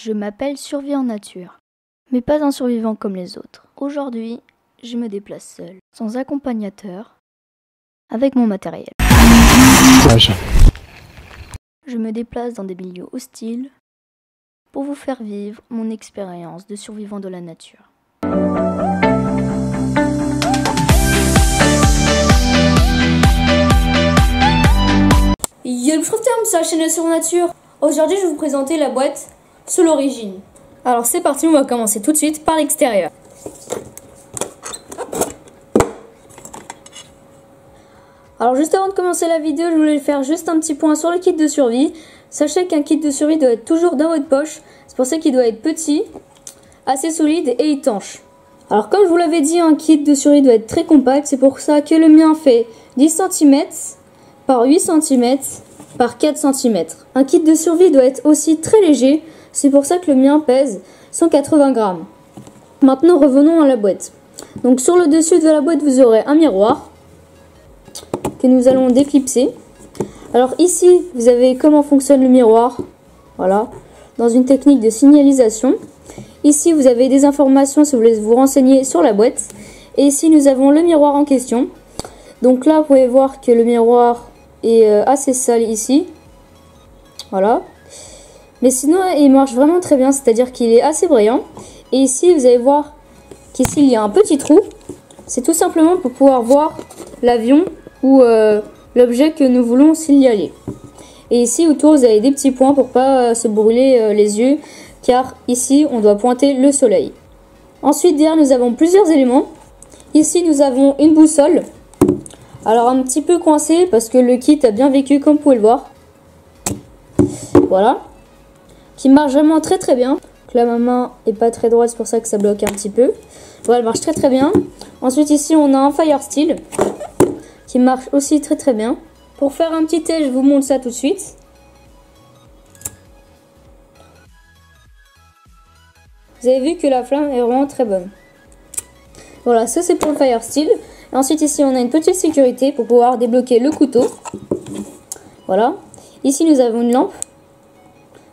Je m'appelle Survie en nature, mais pas un survivant comme les autres. Aujourd'hui, je me déplace seul, sans accompagnateur, avec mon matériel. Je me déplace dans des milieux hostiles pour vous faire vivre mon expérience de survivant de la nature. Yo le terme, c'est la chaîne sur nature. Aujourd'hui, je vais vous présenter la boîte Sol Origine. Alors c'est parti, on va commencer tout de suite par l'extérieur. Alors juste avant de commencer la vidéo, je voulais faire juste un petit point sur le kit de survie. Sachez qu'un kit de survie doit être toujours dans votre poche. C'est pour ça qu'il doit être petit, assez solide et étanche. Alors comme je vous l'avais dit, un kit de survie doit être très compact. C'est pour ça que le mien fait 10 cm par 8 cm par 4 cm. Un kit de survie doit être aussi très léger. C'est pour ça que le mien pèse 180 grammes. Maintenant revenons à la boîte. Donc sur le dessus de la boîte vous aurez un miroir que nous allons déclipser. Alors ici vous avez comment fonctionne le miroir. Voilà, dans une technique de signalisation. Ici vous avez des informations si vous voulez vous renseigner sur la boîte. Et ici nous avons le miroir en question. Donc là vous pouvez voir que le miroir est assez sale ici. Voilà. Mais sinon il marche vraiment très bien, c'est-à-dire qu'il est assez brillant. Et ici vous allez voir qu'ici il y a un petit trou. C'est tout simplement pour pouvoir voir l'avion ou l'objet que nous voulons signaler. Et ici autour vous avez des petits points pour pas se brûler les yeux, car ici on doit pointer le soleil. Ensuite derrière nous avons plusieurs éléments. Ici nous avons une boussole. Alors un petit peu coincé parce que le kit a bien vécu comme vous pouvez le voir. Voilà. Qui marche vraiment très très bien. Donc là ma main est pas très droite, c'est pour ça que ça bloque un petit peu. Voilà, elle marche très très bien. Ensuite ici on a un Fire Steel qui marche aussi très très bien. Pour faire un petit test, je vous montre ça tout de suite. Vous avez vu que la flamme est vraiment très bonne. Voilà, ça c'est pour le Fire Steel. Et ensuite ici on a une petite sécurité pour pouvoir débloquer le couteau. Voilà. Ici nous avons une lampe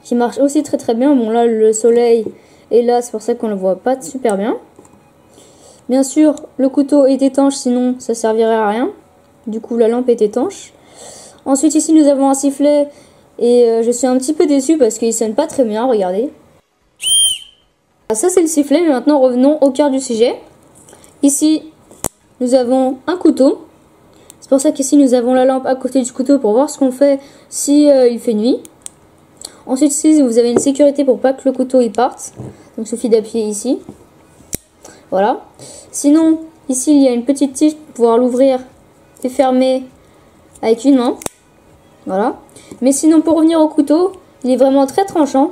qui marche aussi très très bien. Bon là le soleil est là, c'est pour ça qu'on ne le voit pas super bien. Bien sûr le couteau est étanche, sinon ça servirait à rien. Du coup la lampe est étanche. Ensuite ici nous avons un sifflet et je suis un petit peu déçue parce qu'il sonne pas très bien, regardez. Ça c'est le sifflet, mais maintenant revenons au cœur du sujet. Ici nous avons un couteau. C'est pour ça qu'ici nous avons la lampe à côté du couteau pour voir ce qu'on fait si il fait nuit. Ensuite ici vous avez une sécurité pour pas que le couteau il parte. Donc il suffit d'appuyer ici. Voilà. Sinon ici il y a une petite tige pour pouvoir l'ouvrir et fermer avec une main. Voilà. Mais sinon pour revenir au couteau, il est vraiment très tranchant.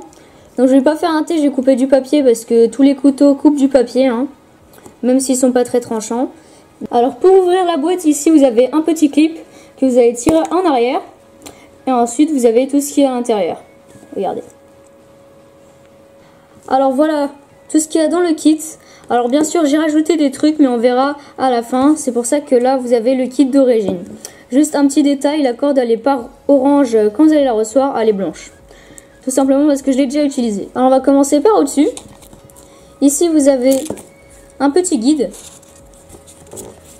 Donc je vais pas faire un thé, je vais couper du papier parce que tous les couteaux coupent du papier, hein, même s'ils sont pas très tranchants. Alors pour ouvrir la boîte ici vous avez un petit clip que vous allez tirer en arrière. Et ensuite vous avez tout ce qui est à l'intérieur. Regardez. Alors voilà tout ce qu'il y a dans le kit. Alors bien sûr j'ai rajouté des trucs mais on verra à la fin. C'est pour ça que là vous avez le kit d'origine. Juste un petit détail, la corde elle est pas orange quand vous allez la recevoir, elle est blanche. Tout simplement parce que je l'ai déjà utilisée. Alors on va commencer par au-dessus. Ici vous avez un petit guide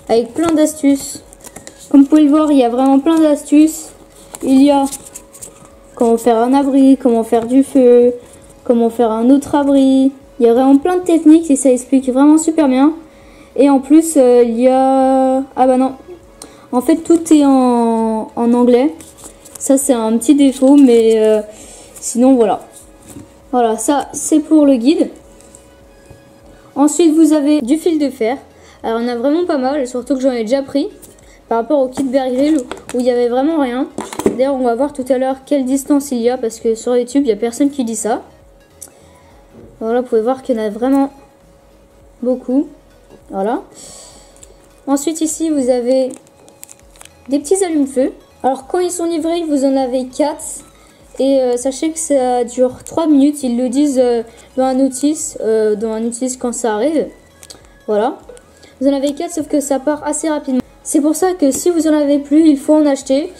avec plein d'astuces. Comme vous pouvez le voir il y a vraiment plein d'astuces. Il y a comment faire un abri, comment faire du feu, comment faire un autre abri. Il y a vraiment plein de techniques et ça explique vraiment super bien. Et en plus il y a... Ah bah non. En fait tout est en anglais. Ça c'est un petit défaut mais sinon voilà. Voilà, ça c'est pour le guide. Ensuite vous avez du fil de fer. Alors on a vraiment pas mal, surtout que j'en ai déjà pris. Par rapport au kit Bear Grylls où il n'y avait vraiment rien. D'ailleurs on va voir tout à l'heure quelle distance il y a parce que sur YouTube il n'y a personne qui dit ça. Voilà, vous pouvez voir qu'il y en a vraiment beaucoup. Voilà. Ensuite ici vous avez des petits allume-feu. Alors quand ils sont livrés vous en avez 4. Et sachez que ça dure 3 minutes. Ils le disent dans un notice quand ça arrive. Voilà. Vous en avez 4 sauf que ça part assez rapidement. C'est pour ça que si vous en avez plus, il faut en acheter.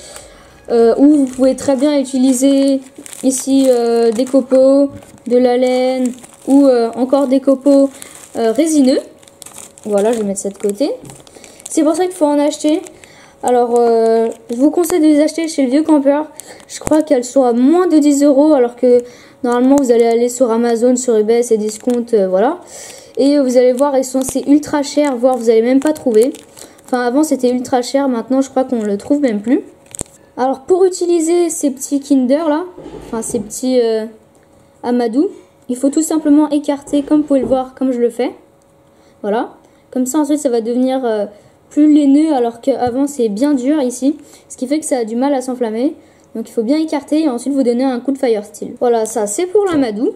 Ou vous pouvez très bien utiliser ici des copeaux de la laine ou encore des copeaux résineux. Voilà, je vais mettre ça de côté. C'est pour ça qu'il faut en acheter. Alors, je vous conseille de les acheter chez le Vieux Campeur. Je crois qu'elles sont à moins de 10 €, alors que normalement, vous allez aller sur Amazon, sur eBay, c'est discount, voilà. Et vous allez voir, c'est ultra cher, voire vous n'allez même pas trouver. Enfin, avant, c'était ultra cher. Maintenant, je crois qu'on ne le trouve même plus. Alors, pour utiliser ces petits Kinder, là, enfin, ces petits amadou, il faut tout simplement écarter, comme vous pouvez le voir, comme je le fais. Voilà. Comme ça, ensuite, ça va devenir plus laineux, alors qu'avant, c'est bien dur ici. Ce qui fait que ça a du mal à s'enflammer. Donc, il faut bien écarter et ensuite vous donner un coup de fire steel. Voilà, ça, c'est pour l'amadou.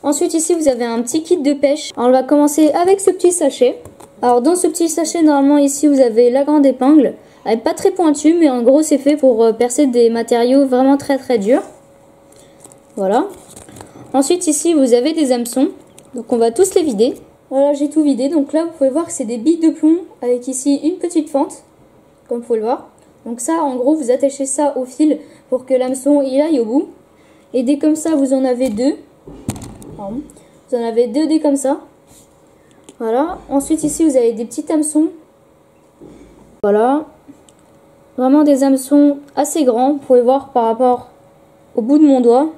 Ensuite, ici, vous avez un petit kit de pêche. Alors, on va commencer avec ce petit sachet. Alors, dans ce petit sachet, normalement, ici, vous avez la grande épingle. Elle n'est pas très pointue, mais en gros, c'est fait pour percer des matériaux vraiment très très durs. Voilà. Ensuite, ici, vous avez des hameçons. Donc, on va tous les vider. Voilà, j'ai tout vidé. Donc là, vous pouvez voir que c'est des billes de plomb avec ici une petite fente, comme vous pouvez le voir. Donc ça, en gros, vous attachez ça au fil pour que l'hameçon il aille au bout. Et dès comme ça, vous en avez deux. Pardon. Vous en avez deux dès comme ça. Voilà. Ensuite, ici, vous avez des petits hameçons. Voilà. Vraiment des hameçons assez grands. Vous pouvez voir par rapport au bout de mon doigt.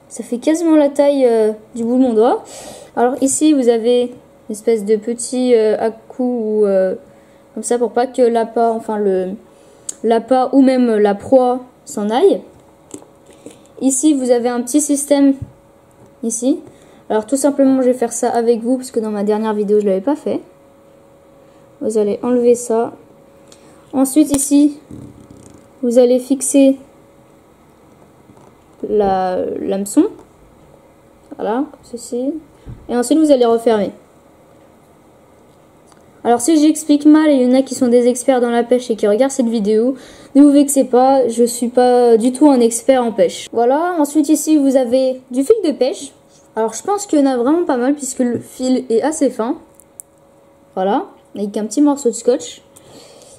Ça fait quasiment la taille du bout de mon doigt. Alors ici, vous avez une espèce de petit à-coup comme ça pour pas que l'appât, enfin l'appât ou même la proie s'en aille. Ici, vous avez un petit système ici. Alors tout simplement, je vais faire ça avec vous parce que dans ma dernière vidéo, je l'avais pas fait. Vous allez enlever ça. Ensuite ici, vous allez fixer l'hameçon. Voilà, comme ceci. Et ensuite, vous allez refermer. Alors, si j'explique mal et il y en a qui sont des experts dans la pêche et qui regardent cette vidéo, ne vous vexez pas, je suis pas du tout un expert en pêche. Voilà, ensuite ici, vous avez du fil de pêche. Alors, je pense qu'il y en a vraiment pas mal puisque le fil est assez fin. Voilà, avec un petit morceau de scotch.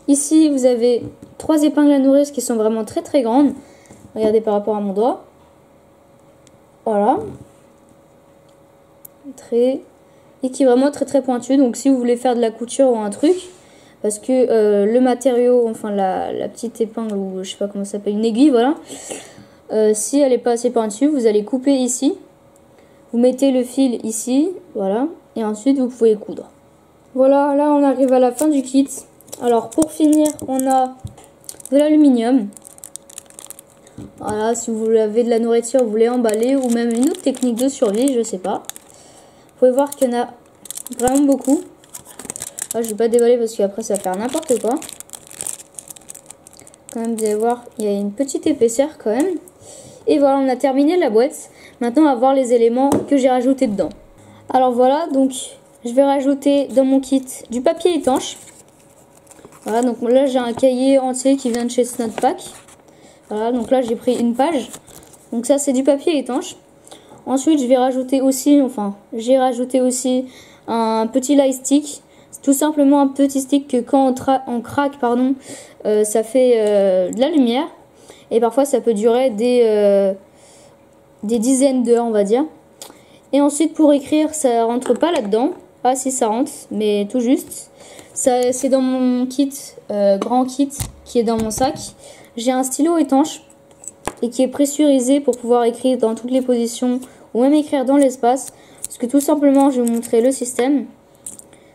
Ici, vous avez 3 épingles à nourrice qui sont vraiment très très grandes. Regardez par rapport à mon doigt. Voilà. Et qui est vraiment très très pointu. Donc si vous voulez faire de la couture ou un truc, parce que le matériau, enfin la petite épingle ou je sais pas comment ça s'appelle, une aiguille, voilà. Si elle n'est pas assez pointue, vous allez couper ici. Vous mettez le fil ici, voilà. Et ensuite vous pouvez coudre. Voilà, là on arrive à la fin du kit. Alors pour finir, on a de l'aluminium. Voilà, si vous avez de la nourriture, vous voulez emballer ou même une autre technique de survie, je sais pas. Vous pouvez voir qu'il y en a vraiment beaucoup. Là, je vais pas déballer parce qu'après ça va faire n'importe quoi. Quand même, vous allez voir, il y a une petite épaisseur quand même. Et voilà, on a terminé la boîte. Maintenant, on va voir les éléments que j'ai rajoutés dedans. Alors voilà, donc je vais rajouter dans mon kit du papier étanche. Voilà, donc là j'ai un cahier entier qui vient de chez Snodpack. Voilà, donc là j'ai pris une page. Donc ça c'est du papier étanche. Ensuite j'ai rajouté aussi un petit light stick. C'est tout simplement un petit stick que quand on craque, pardon, ça fait de la lumière. Et parfois ça peut durer des dizaines d'heures, on va dire. Et ensuite pour écrire, ça rentre pas là-dedans. Ah si, ça rentre, mais tout juste. C'est dans mon kit, grand kit, qui est dans mon sac. J'ai un stylo étanche et qui est pressurisé pour pouvoir écrire dans toutes les positions ou même écrire dans l'espace. Parce que tout simplement, je vais vous montrer le système.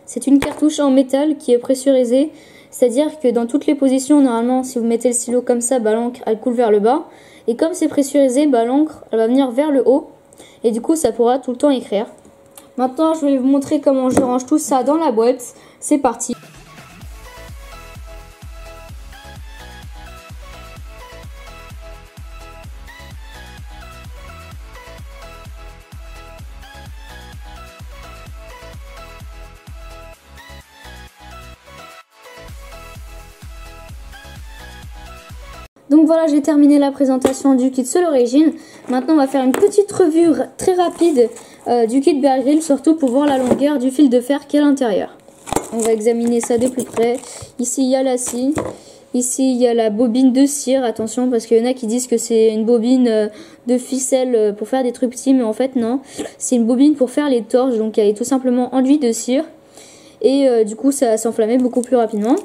C'est une cartouche en métal qui est pressurisée. C'est-à-dire que dans toutes les positions, normalement, si vous mettez le stylo comme ça, bah, l'encre, elle coule vers le bas. Et comme c'est pressurisé, bah, l'encre, elle va venir vers le haut. Et du coup, ça pourra tout le temps écrire. Maintenant, je vais vous montrer comment je range tout ça dans la boîte. C'est parti. Donc voilà, j'ai terminé la présentation du kit Seul Origine. Maintenant, on va faire une petite revue très rapide du kit Bear Grylls, surtout pour voir la longueur du fil de fer qui est à l'intérieur. On va examiner ça de plus près. Ici, il y a la scie. Ici, il y a la bobine de cire. Attention, parce qu'il y en a qui disent que c'est une bobine de ficelle pour faire des trucs petits. Mais en fait, non. C'est une bobine pour faire les torches. Donc, elle est tout simplement enduite de cire. Et du coup, ça va s'enflammer beaucoup plus rapidement.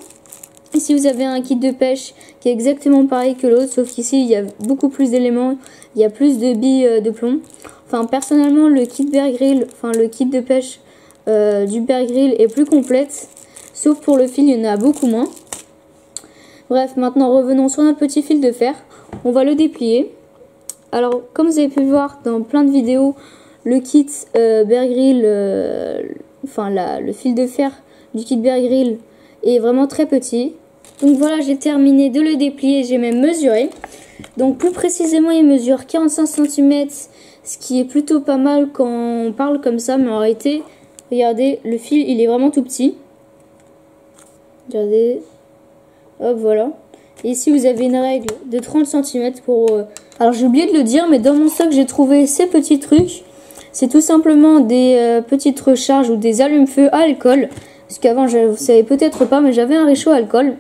Ici, vous avez un kit de pêche qui est exactement pareil que l'autre. Sauf qu'ici, il y a beaucoup plus d'éléments. Il y a plus de billes de plomb. Enfin, personnellement, le kit Bear Grylls, enfin, le kit de pêche du Bear Grylls est plus complète. Sauf pour le fil, il y en a beaucoup moins. Bref, maintenant revenons sur notre petit fil de fer. On va le déplier. Alors, comme vous avez pu voir dans plein de vidéos, le kit Bear Grylls, le fil de fer du kit Bear Grylls est vraiment très petit. Donc voilà, j'ai terminé de le déplier, j'ai même mesuré. Donc plus précisément, il mesure 45 cm, ce qui est plutôt pas mal quand on parle comme ça. Mais en réalité, regardez, le fil, il est vraiment tout petit. Regardez. Hop, voilà. Et ici, vous avez une règle de 30 cm pour... Alors, j'ai oublié de le dire, mais dans mon stock, j'ai trouvé ces petits trucs. C'est tout simplement des petites recharges ou des allumes-feu à alcool. Parce qu'avant, vous savez peut-être pas, mais j'avais un réchaud à alcool.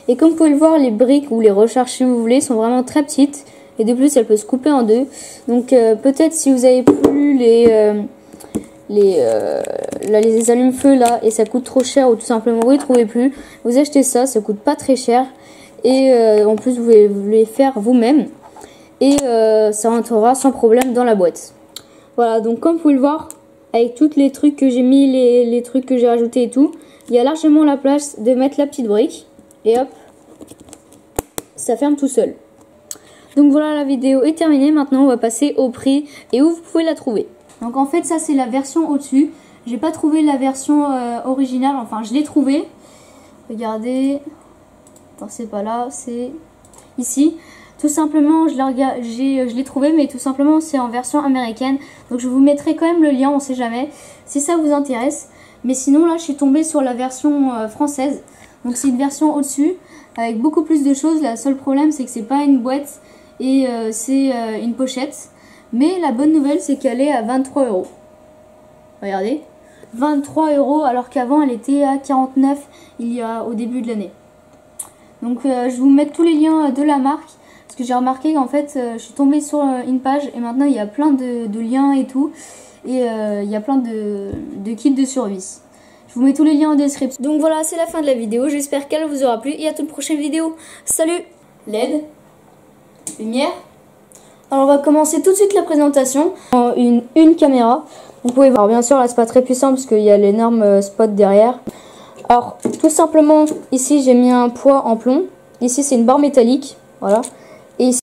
Et comme vous pouvez le voir, les briques ou les recharges, si vous voulez, sont vraiment très petites. Et de plus, elles peuvent se couper en deux. Donc, peut-être si vous avez plus les allumes-feu là et ça coûte trop cher ou tout simplement vous les trouvez plus, vous achetez ça, ça coûte pas très cher et en plus vous pouvez les faire vous-même et ça rentrera sans problème dans la boîte. Voilà, donc comme vous pouvez le voir, avec tous les trucs que j'ai mis, les trucs que j'ai rajoutés et tout, il y a largement la place de mettre la petite brique et hop, ça ferme tout seul. Donc voilà, la vidéo est terminée. Maintenant on va passer au prix et où vous pouvez la trouver. Donc en fait ça c'est la version au-dessus. J'ai pas trouvé la version originale, enfin je l'ai trouvée. Regardez. Attends, c'est pas là, c'est ici. Tout simplement je l'ai trouvé, mais tout simplement c'est en version américaine. Donc je vous mettrai quand même le lien, on sait jamais, si ça vous intéresse. Mais sinon là je suis tombée sur la version française. Donc c'est une version au-dessus avec beaucoup plus de choses. Le seul problème c'est que c'est pas une boîte et c'est une pochette. Mais la bonne nouvelle, c'est qu'elle est à 23 €. Regardez, 23 € alors qu'avant elle était à 49 au début de l'année. Donc je vais vous mettre tous les liens de la marque. Parce que j'ai remarqué qu'en fait, je suis tombée sur une page et maintenant il y a plein de liens et tout. Et il y a plein de kits de survie. Je vous mets tous les liens en description. Donc voilà, c'est la fin de la vidéo. J'espère qu'elle vous aura plu et à toute prochaine vidéo. Salut! LED, lumière. Alors on va commencer tout de suite la présentation en une caméra. Vous pouvez voir, bien sûr là c'est pas très puissant parce qu'il y a l'énorme spot derrière. Alors tout simplement ici j'ai mis un poids en plomb. Ici c'est une barre métallique, voilà.